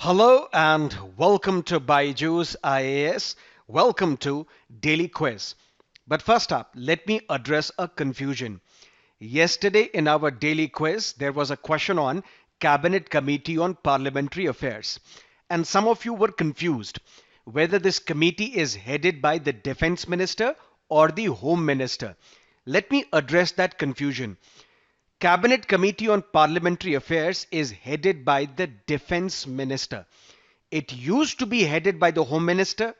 Hello and welcome to BYJU'S IAS. Welcome to Daily Quiz. But first up, let me address a confusion. Yesterday in our daily quiz, there was a question on Cabinet Committee on Parliamentary Affairs. And some of you were confused whether this committee is headed by the Defense Minister or the Home Minister. Let me address that confusion. Cabinet Committee on Parliamentary Affairs is headed by the Defense Minister. It used to be headed by the Home Minister,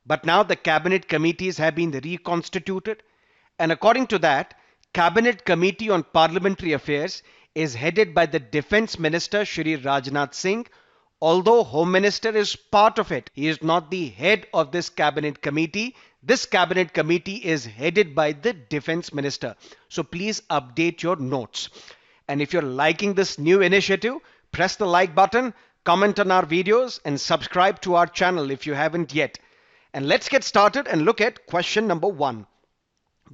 but now the Cabinet Committees have been reconstituted. And according to that, Cabinet Committee on Parliamentary Affairs is headed by the Defense Minister Shri Rajnath Singh. Although Home Minister is part of it, he is not the head of this Cabinet Committee. This Cabinet Committee is headed by the Defense Minister. So please update your notes. And if you're liking this new initiative, press the like button, comment on our videos, and subscribe to our channel if you haven't yet. And let's get started and look at question number 1.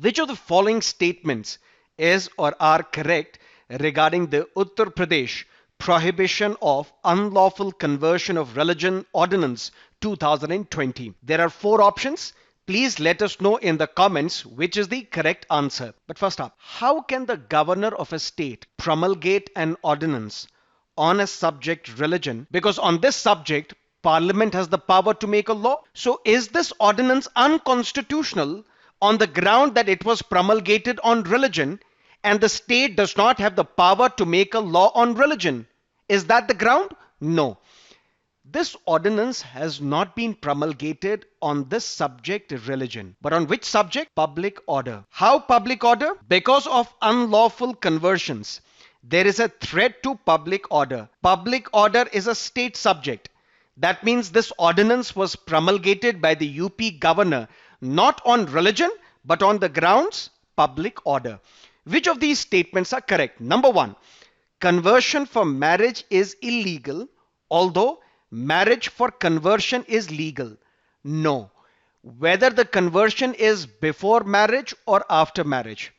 Which of the following statements is or are correct regarding the Uttar Pradesh Prohibition of Unlawful Conversion of Religion Ordinance 2020? There are 4 options. Please let us know in the comments which is the correct answer. But first up, how can the governor of a state promulgate an ordinance on a subject religion? Because on this subject, Parliament has the power to make a law. So is this ordinance unconstitutional on the ground that it was promulgated on religion and the state does not have the power to make a law on religion? Is that the ground? No. This ordinance has not been promulgated on this subject religion. But on which subject? Public order. How public order? Because of unlawful conversions, there is a threat to public order. Public order is a state subject. That means this ordinance was promulgated by the UP governor not on religion but on the grounds public order. Which of these statements are correct? Number 1, conversion for marriage is illegal, although marriage for conversion is legal. No. Whether the conversion is before marriage or after marriage,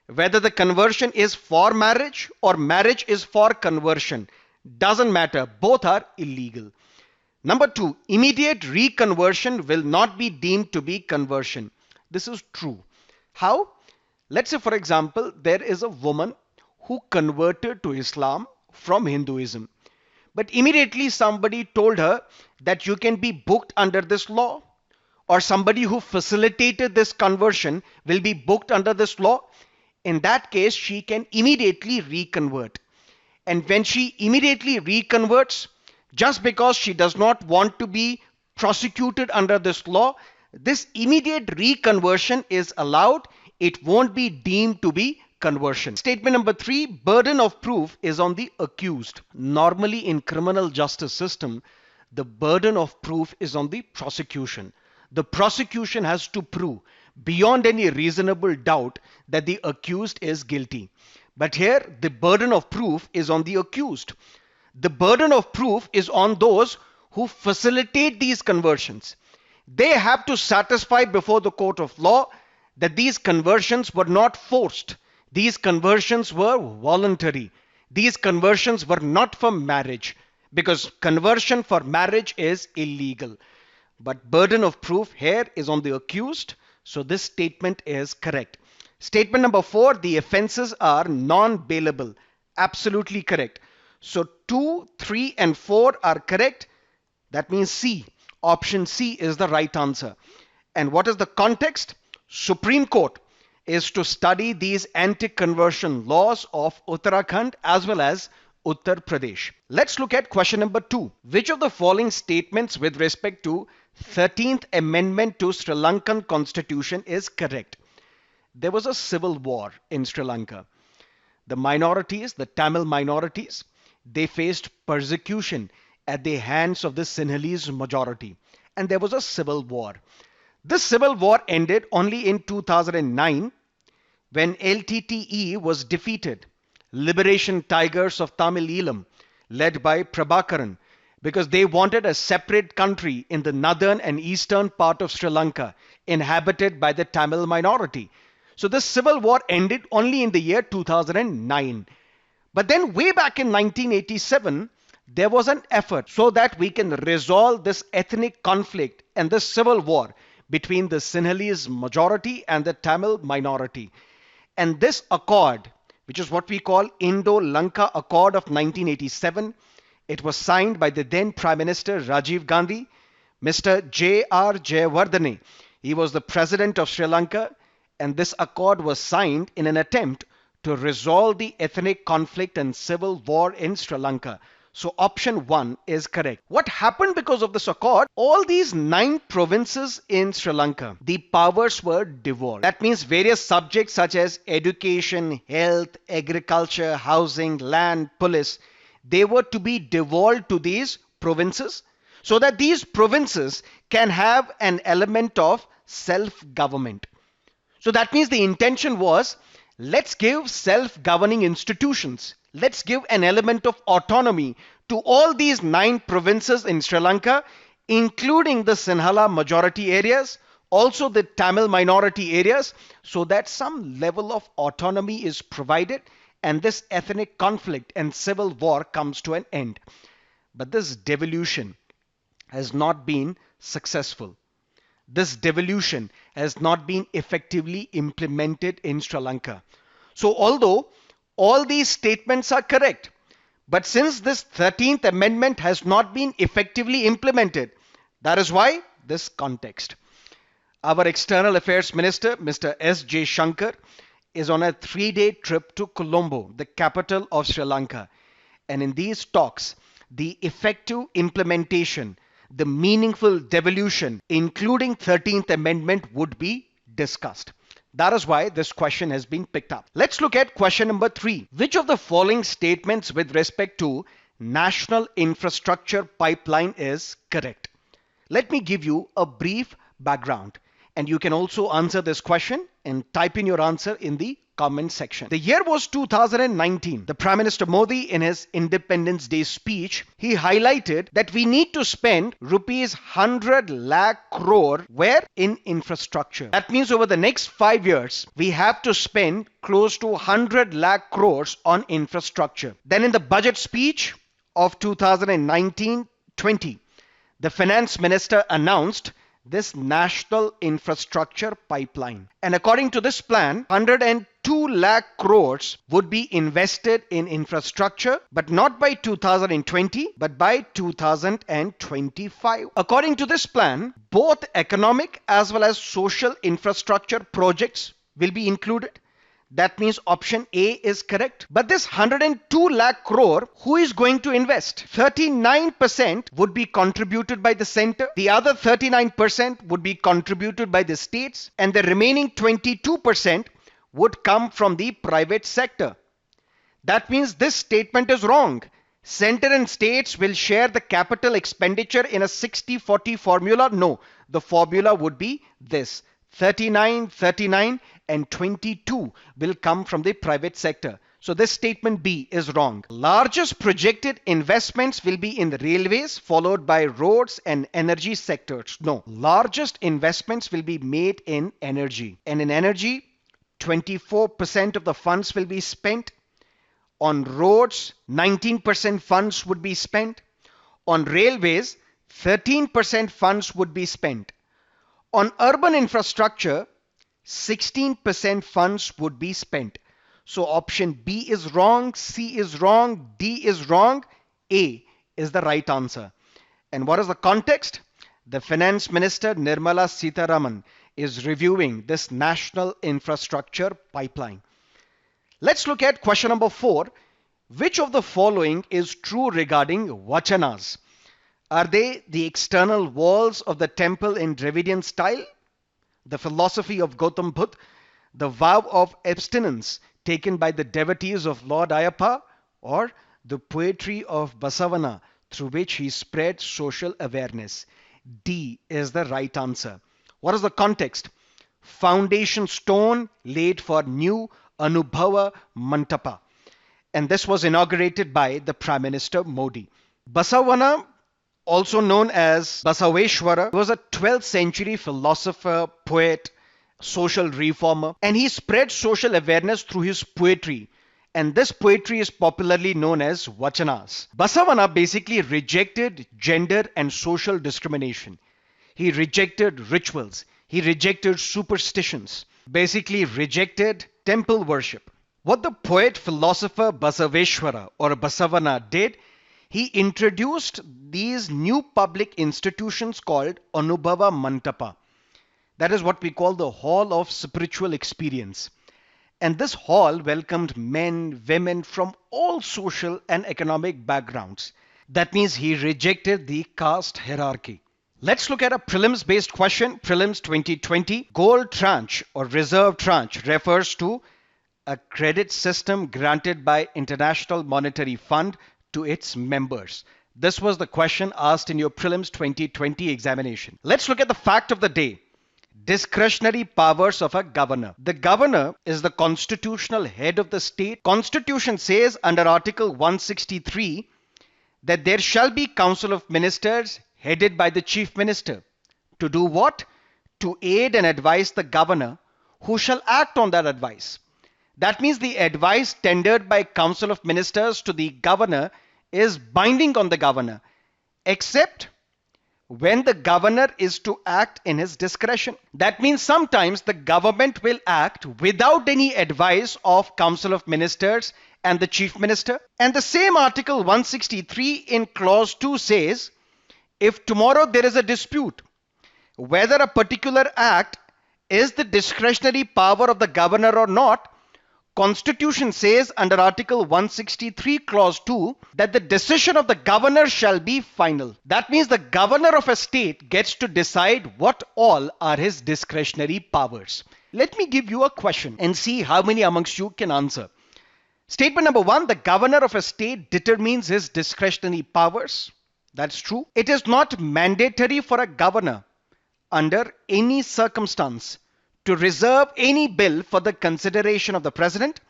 whether the conversion is for marriage or marriage is for conversion, doesn't matter. Both are illegal. Number 2, immediate reconversion will not be deemed to be conversion. This is true. How? Let's say, for example, there is a woman who converted to Islam from Hinduism. But immediately somebody told her that you can be booked under this law, or somebody who facilitated this conversion will be booked under this law. In that case, she can immediately reconvert. And when she immediately reconverts, just because she does not want to be prosecuted under this law, this immediate reconversion is allowed. It won't be deemed to be conversion. Statement number 3, burden of proof is on the accused. Normally in criminal justice system, the burden of proof is on the prosecution. The prosecution has to prove beyond any reasonable doubt that the accused is guilty. But here the burden of proof is on the accused. The burden of proof is on those who facilitate these conversions. They have to satisfy before the court of law that these conversions were not forced. These conversions were voluntary. These conversions were not for marriage, because conversion for marriage is illegal. But burden of proof here is on the accused. So this statement is correct. Statement number 4, the offenses are non-bailable. Absolutely correct. So 2, 3 and 4 are correct. That means C. Option C is the right answer. And what is the context? Supreme Court is to study these anti-conversion laws of Uttarakhand as well as Uttar Pradesh. Let's look at question number 2. Which of the following statements with respect to 13th Amendment to Sri Lankan Constitution is correct? There was a civil war in Sri Lanka. The minorities, the Tamil minorities, they faced persecution at the hands of the Sinhalese majority, and there was a civil war. This civil war ended only in 2009 when LTTE was defeated. Liberation Tigers of Tamil Eelam, led by Prabhakaran, because they wanted a separate country in the northern and eastern part of Sri Lanka inhabited by the Tamil minority. So this civil war ended only in the year 2009. But then way back in 1987, there was an effort so that we can resolve this ethnic conflict and this civil war between the Sinhalese majority and the Tamil minority. And this accord, which is what we call Indo-Lanka Accord of 1987, it was signed by the then Prime Minister Rajiv Gandhi, Mr. J.R. Jayawardene. He was the president of Sri Lanka, and this accord was signed in an attempt to resolve the ethnic conflict and civil war in Sri Lanka. So option 1 is correct. What happened because of this accord? All these 9 provinces in Sri Lanka, the powers were devolved. That means various subjects such as education, health, agriculture, housing, land, police, they were to be devolved to these provinces so that these provinces can have an element of self-government. So that means the intention was, let's give self-governing institutions. Let's give an element of autonomy to all these 9 provinces in Sri Lanka, including the Sinhala majority areas, also the Tamil minority areas, so that some level of autonomy is provided and this ethnic conflict and civil war comes to an end. But this devolution has not been successful. This devolution has not been effectively implemented in Sri Lanka. So although all these statements are correct, but since this 13th amendment has not been effectively implemented, that is why this context. Our External Affairs Minister, Mr. S. J. Shankar, is on a 3-day trip to Colombo, the capital of Sri Lanka. And in these talks, the effective implementation, the meaningful devolution, including 13th amendment, would be discussed. That is why this question has been picked up. Let's look at question number 3. Which of the following statements with respect to national infrastructure pipeline is correct? Let me give you a brief background, and you can also answer this question and type in your answer in the comment section. The year was 2019. The Prime Minister Modi, in his Independence Day speech, he highlighted that we need to spend rupees 100 lakh crore where in infrastructure. That means over the next 5 years, we have to spend close to 100 lakh crores on infrastructure. Then in the budget speech of 2019-20, the Finance Minister announced this national infrastructure pipeline. And according to this plan, 102 lakh crores would be invested in infrastructure, but not by 2020, but by 2025. According to this plan, both economic as well as social infrastructure projects will be included. That means option A is correct. But this 102 lakh crore, who is going to invest? 39% would be contributed by the center. The other 39% would be contributed by the states. And the remaining 22% would come from the private sector. That means this statement is wrong. Center and states will share the capital expenditure in a 60-40 formula. No, the formula would be this. 39, 39 and 22 will come from the private sector. So this statement B is wrong. Largest projected investments will be in the railways, followed by roads and energy sectors. No, largest investments will be made in energy. And in energy, 24% of the funds will be spent. On roads, 19% funds would be spent. On railways, 13% funds would be spent. On urban infrastructure, 16% funds would be spent. So option B is wrong, C is wrong, D is wrong, A is the right answer. And what is the context? The Finance Minister Nirmala Sitharaman is reviewing this national infrastructure pipeline. Let's look at question number 4. Which of the following is true regarding vachanas? Are they the external walls of the temple in Dravidian style? The philosophy of Gautam Buddha? The vow of abstinence taken by the devotees of Lord Ayappa? Or the poetry of Basavanna through which he spread social awareness? D is the right answer. What is the context? Foundation stone laid for new Anubhava Mantapa. And this was inaugurated by the Prime Minister Modi. Basavanna, also known as Basaveshwara, was a 12th century philosopher, poet, social reformer, and he spread social awareness through his poetry And this poetry is popularly known as vachanas. Basavanna basically rejected gender and social discrimination. He rejected rituals. He rejected superstitions. Basically rejected temple worship. What the poet philosopher Basaveshwara or Basavanna did, he introduced these new public institutions called Anubhava Mantapa. That is what we call the hall of spiritual experience. And this hall welcomed men, women from all social and economic backgrounds. That means he rejected the caste hierarchy. Let's look at a prelims based question. Prelims 2020. Gold tranche or reserve tranche refers to a credit system granted by International Monetary Fund to its members. This was the question asked in your prelims 2020 examination. Let's look at the fact of the day. Discretionary powers of a governor. The governor is the constitutional head of the state. Constitution says under Article 163 that there shall be council of ministers headed by the chief minister. To do what? To aid and advise the governor, who shall act on that advice. That means the advice tendered by council of ministers to the governor is binding on the governor, except when the governor is to act in his discretion. That means sometimes the government will act without any advice of council of ministers and the chief minister. And the same article 163 in clause 2 says, if tomorrow there is a dispute whether a particular act is the discretionary power of the governor or not, Constitution says under Article 163 clause 2 that the decision of the governor shall be final. That means the governor of a state gets to decide what all are his discretionary powers. Let me give you a question and see how many amongst you can answer. Statement number 1, the governor of a state determines his discretionary powers. That's true. It is not mandatory for a governor under any circumstance to reserve any bill for the consideration of the president.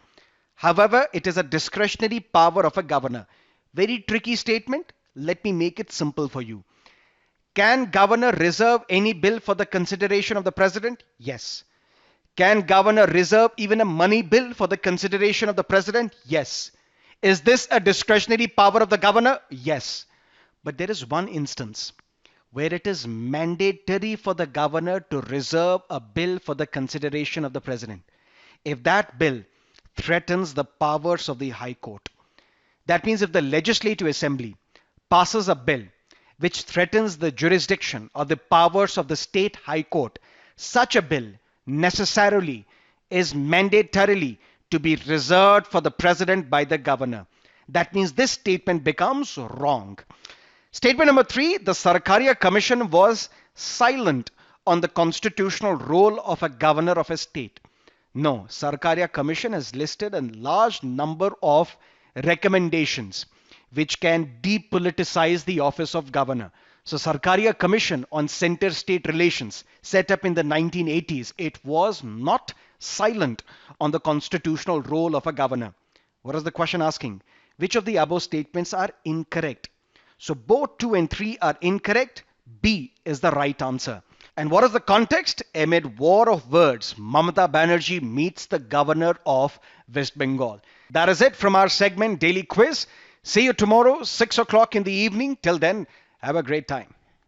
However, it is a discretionary power of a governor. Very tricky statement. Let me make it simple for you. Can governor reserve any bill for the consideration of the president? Yes. Can governor reserve even a money bill for the consideration of the president? Yes. Is this a discretionary power of the governor? Yes. But there is one instance where it is mandatory for the governor to reserve a bill for the consideration of the president. If that bill threatens the powers of the High Court. That means if the Legislative Assembly passes a bill which threatens the jurisdiction or the powers of the State High Court, such a bill necessarily is mandatorily to be reserved for the president by the governor. That means this statement becomes wrong. Statement number 3, the Sarkaria Commission was silent on the constitutional role of a governor of a state. No, Sarkaria Commission has listed a large number of recommendations which can depoliticize the office of governor. So Sarkaria Commission on Center-State Relations, set up in the 1980s, it was not silent on the constitutional role of a governor. What is the question asking? Which of the above statements are incorrect? So both 2 and 3 are incorrect. B is the right answer. And what is the context? Amid war of words, Mamata Banerjee meets the governor of West Bengal. That is it from our segment Daily Quiz. See you tomorrow, 6 o'clock in the evening. Till then, have a great time.